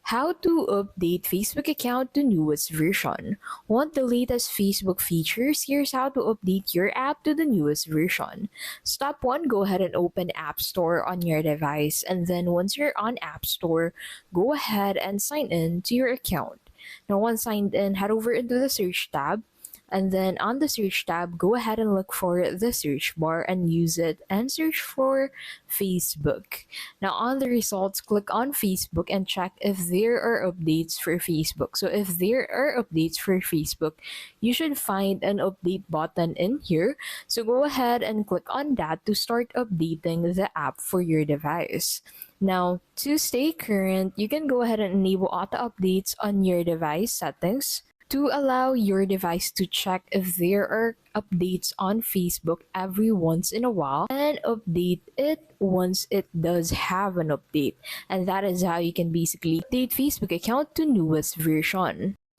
How to update Facebook account to newest version. Want the latest Facebook features? Here's how to update your app to the newest version. Step 1, go ahead and open App Store on your device, and then once you're on App Store, go ahead and sign in to your account. Now once signed in, head over into the search tab, and then on the search tab, go ahead and look for the search bar and use it and search for Facebook. Now on the results, click on Facebook and check if there are updates for Facebook. So if there are updates for Facebook, you should find an update button in here. So go ahead and click on that to start updating the app for your device. Now, to stay current, you can go ahead and enable auto updates on your device settings to allow your device to check if there are updates on Facebook every once in a while and update it once it does have an update. And that is how you can basically update Facebook account to newest version.